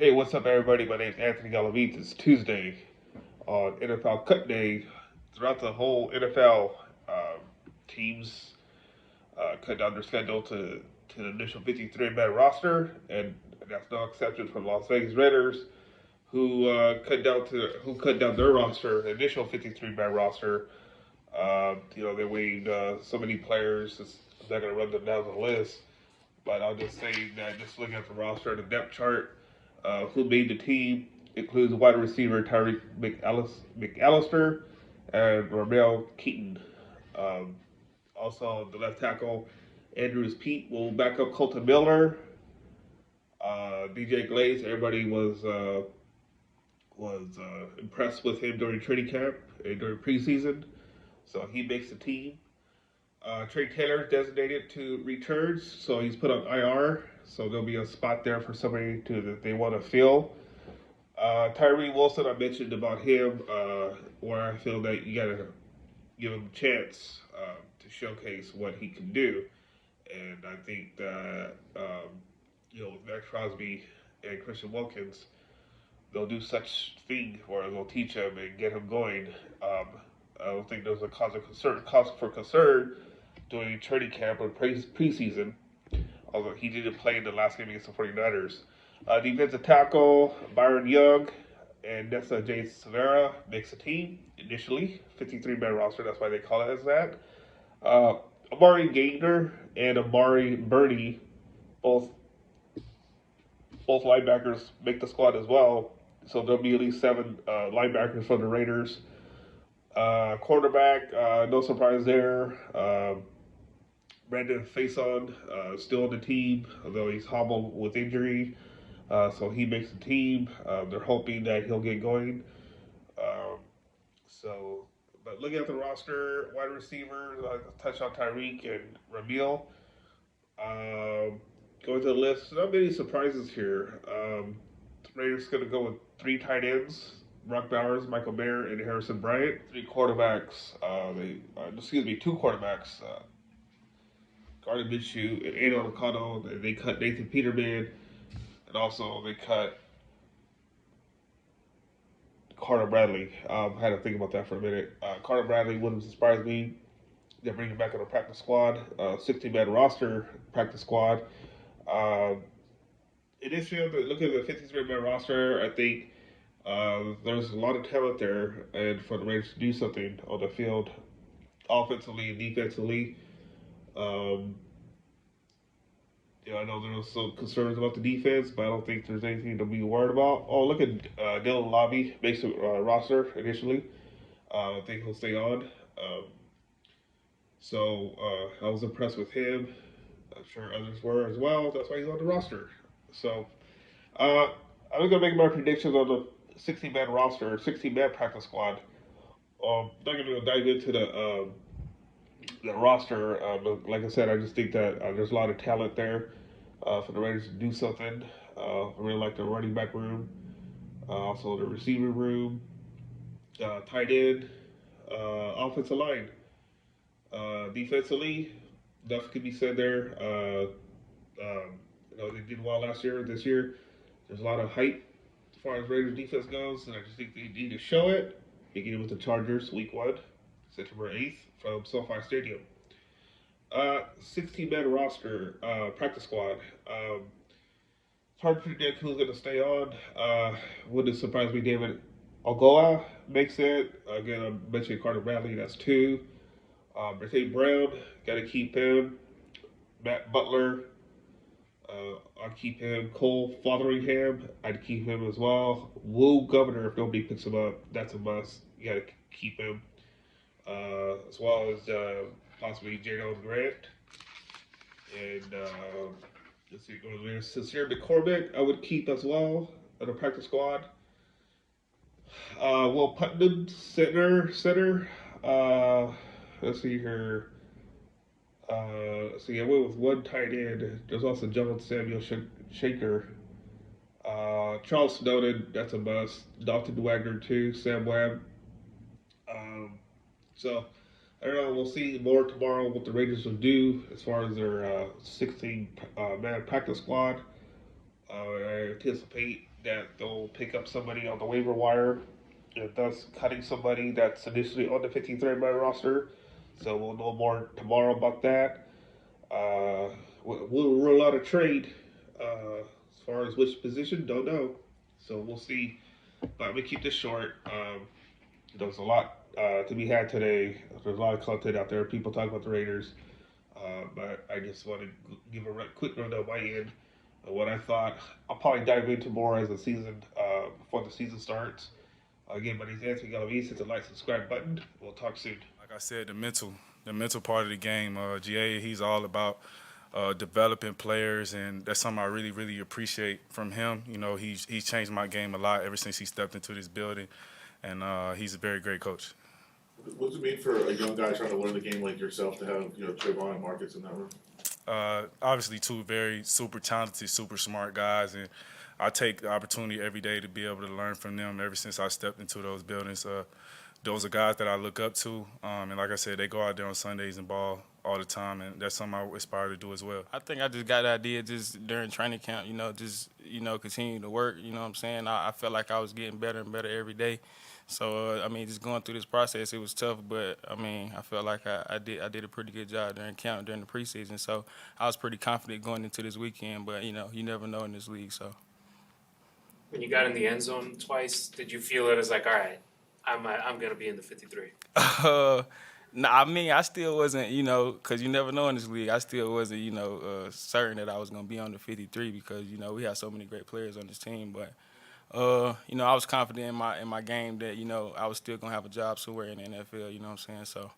Hey, what's up, everybody? My name's Anthony Galavitz. It's Tuesday on NFL Cut Day. Throughout the whole NFL, teams cut down their schedule to the initial 53-man roster, and that's no exception from Las Vegas Raiders, who cut down their roster, the initial 53-man roster. They waived so many players. I'm not going to run them down the list, but I'll just say that just looking at the roster, the depth chart, who made the team includes wide receiver Tyreik McAllister and Ramel Keaton. Um, Also, the left tackle Andrews Pete will back up Colton Miller. DJ Glaze, everybody was impressed with him during training camp and during preseason, so he makes the team. Trey Taylor designated to returns, so he's put on IR. So there'll be a spot there for somebody that they want to fill. Tyree Wilson, I mentioned about him, where I feel that you gotta give him a chance to showcase what he can do, and I think that with Max Crosby and Christian Wilkins, they'll do such thing where they'll teach him and get him going. I don't think there's a cause for concern during training camp or preseason, although he didn't play in the last game against the 49ers. Defensive tackle Byron Young and Nessa J. Severa makes a team initially, 53-man roster, that's why they call it as that. Amari Gainer and Amari Birdie, both linebackers, make the squad as well. So there'll be at least 7 linebackers for the Raiders. Quarterback, no surprise there. Brandon Faison, still on the team, although he's hobbled with injury. So he makes the team. They're hoping that he'll get going. But looking at the roster, wide receiver, touch on Tyreek and Ramil. Going to the list, not many surprises here. Raiders going to go with 3 tight ends: Brock Bowers, Michael Mayer, and Harrison Bryant. 2 quarterbacks. Gardner Minshew and Aiden O'Connell. They cut Nathan Peterman, and also they cut Carter Bradley. I had to think about that for a minute. Carter Bradley wouldn't surprise me. They're bringing back on the practice squad, 16-man roster practice squad. Initially, looking at the 53-man roster, I think there's a lot of talent there, and for the Raiders to do something on the field, offensively and defensively. I know there was some concerns about the defense, but I don't think there's anything to be worried about. Oh, look at Dylan Lobby makes a roster initially. I think he'll stay on. I was impressed with him. I'm sure others were as well. That's why he's on the roster. So I'm going to make my predictions on the 16-man roster, 16-man practice squad. Not going to dive into the roster. But like I said, I just think that there's a lot of talent there for the Raiders to do something. I really like the running back room, also the receiver room, tight end, offensive line. Defensively, enough can be said there. They did well last year. This year, there's a lot of hype as far as Raiders defense goes, and I just think they need to show it. Beginning with the Chargers, Week 1, September 8th, from SoFi Stadium. 16-man roster, practice squad. It's hard to predict who's going to stay on. Wouldn't surprise me, David Algoa makes it. Again, I mentioned Carter Bradley, that's 2. Brate Brown, got to keep him. Matt Butler, I'll keep him. Cole Fotheringham, I'd keep him as well. Will Governor, if nobody picks him up, that's a must. You got to keep him. As well as possibly Jadon Grant. And let's see, going there. Sincere McCormick, I would keep as well on the practice squad. Will Putnam, center. Let's see here. I went with 1 tight end. There's also John Samuel Shaker. Charles Snowden, that's a must. Dalton Wagner, too. Sam Webb. I don't know. We'll see more tomorrow what the Raiders will do as far as their 16-man practice squad. I anticipate that they'll pick up somebody on the waiver wire, and thus cutting somebody that's initially on the 53-man roster. So we'll know more tomorrow about that. We'll roll out a trade. As far as which position, don't know. So we'll see. But I'm gonna keep this short. There's a lot to be had today. There's a lot of content out there. People talk about the Raiders. But I just want to give a quick rundown on my end of what I thought. I'll probably dive into more as the season, before the season starts. Again, my name is Anthony Galavese. Hit the like, subscribe button. We'll talk soon. Like I said, the mental part of the game. GA, he's all about developing players, and that's something I really, really appreciate from him. You know, he's changed my game a lot ever since he stepped into this building, and he's a very great coach. What does it mean for a young guy trying to learn the game like yourself to have, Trayvon and Marcus in that room? Obviously, two very super talented, super smart guys, and I take the opportunity every day to be able to learn from them. Ever since I stepped into those buildings, those are guys that I look up to, and like I said, they go out there on Sundays and ball all the time, and that's something I aspire to do as well. I think I just got the idea just during training camp, continue to work, you know what I'm saying? I felt like I was getting better and better every day. So, just going through this process, it was tough, but, I felt like I did a pretty good job during camp, during the preseason. So I was pretty confident going into this weekend, but, you never know in this league, so. When you got in the end zone twice, did you feel it as like, all right, I'm going to be in the 53? No, I still wasn't, because you never know in this league. I still wasn't, certain that I was going to be on the 53 because, we have so many great players on this team. But, I was confident in my game that, I was still going to have a job somewhere in the NFL, you know what I'm saying? So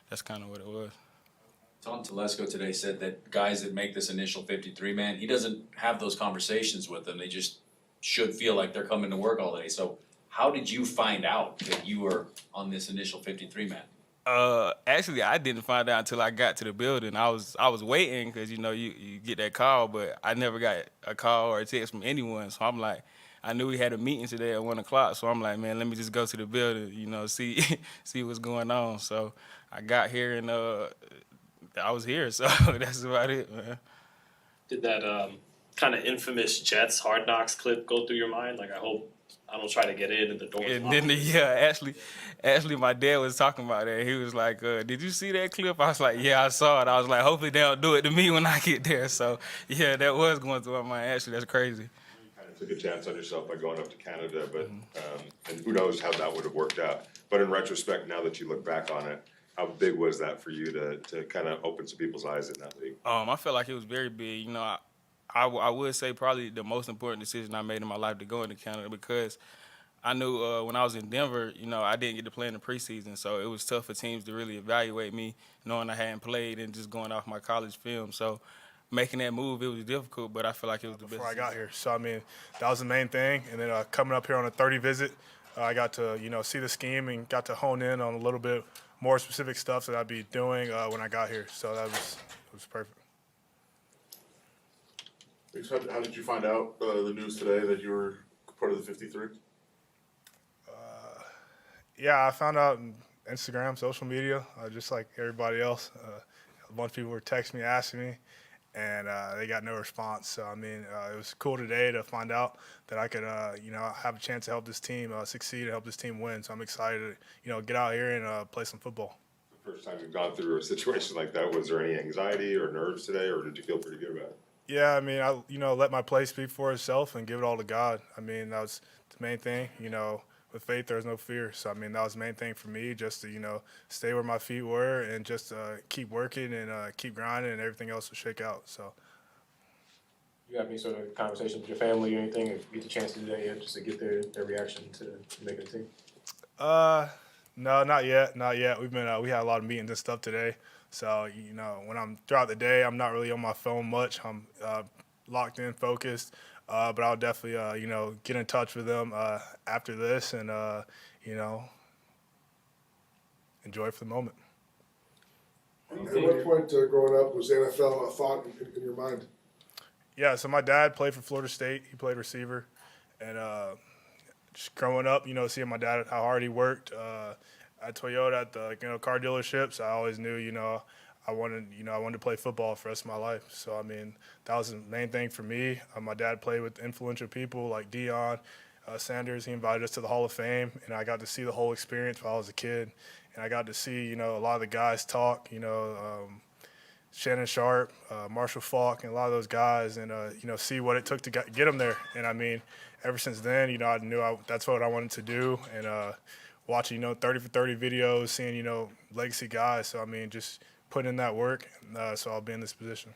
that's kind of what it was. Tom Telesco today said that guys that make this initial 53 man, he doesn't have those conversations with them. They just should feel like they're coming to work all day. So how did you find out that you were on this initial 53 man? Actually, I didn't find out until I got to the building. I was waiting because you get that call, but I never got a call or a text from anyone. So I'm like, I knew we had a meeting today at 1:00. So I'm like, man, let me just go to the building, see see what's going on. So I got here and I was here. So that's about it, man. Did that kind of infamous Jets Hard Knocks clip go through your mind? Like, I hope I don't try to get in and the door's And locked. then, actually, my dad was talking about that. He was like, did you see that clip? I was like, yeah, I saw it. I was like, hopefully they don't do it to me when I get there. So, yeah, that was going through my mind. Actually, that's crazy. You kind of took a chance on yourself by going up to Canada, but and who knows how that would have worked out. But in retrospect, now that you look back on it, how big was that for you to kind of open some people's eyes in that league? I felt like it was very big. I would say probably the most important decision I made in my life to go into Canada because I knew when I was in Denver, I didn't get to play in the preseason, so it was tough for teams to really evaluate me, knowing I hadn't played and just going off my college film. So making that move, it was difficult, but I feel like it was the best. Before I got here, so that was the main thing. And then coming up here on a 30 visit, I got to see the scheme and got to hone in on a little bit more specific stuff that I'd be doing when I got here. So it was perfect. How did you find out the news today that you were part of the 53? Yeah, I found out on Instagram, social media, just like everybody else. A bunch of people were texting me, asking me, and they got no response. So, it was cool today to find out that I could, have a chance to help this team succeed and help this team win. So I'm excited to, get out here and play some football. The first time you've gone through a situation like that, was there any anxiety or nerves today, or did you feel pretty good about it? Yeah, I let my play speak for itself and give it all to God. That was the main thing. With faith, there's no fear. So, that was the main thing for me, just to, stay where my feet were and just keep working and keep grinding, and everything else will shake out. So. You have any sort of conversation with your family or anything, if you get the chance to do that yet, just to get their reaction to making the team? No, not yet. We had a lot of meetings and stuff today. So, when I'm throughout the day, I'm not really on my phone much. I'm locked in, focused. But I'll definitely, get in touch with them after this and, enjoy for the moment. At what point growing up was the NFL a thought in your mind? Yeah, so my dad played for Florida State. He played receiver. And just growing up, seeing my dad, how hard he worked at Toyota at the car dealerships, I always knew, I wanted to play football for the rest of my life. So I mean, that was the main thing for me. My dad played with influential people like Deion Sanders. He invited us to the Hall of Fame, and I got to see the whole experience while I was a kid. And I got to see, a lot of the guys talk, Shannon Sharp, Marshall Falk, and a lot of those guys, and see what it took to get them there. And I mean, ever since then, I knew that's what I wanted to do. And watching, 30 for 30 videos, seeing, legacy guys. So I mean, just putting in that work, so I'll be in this position.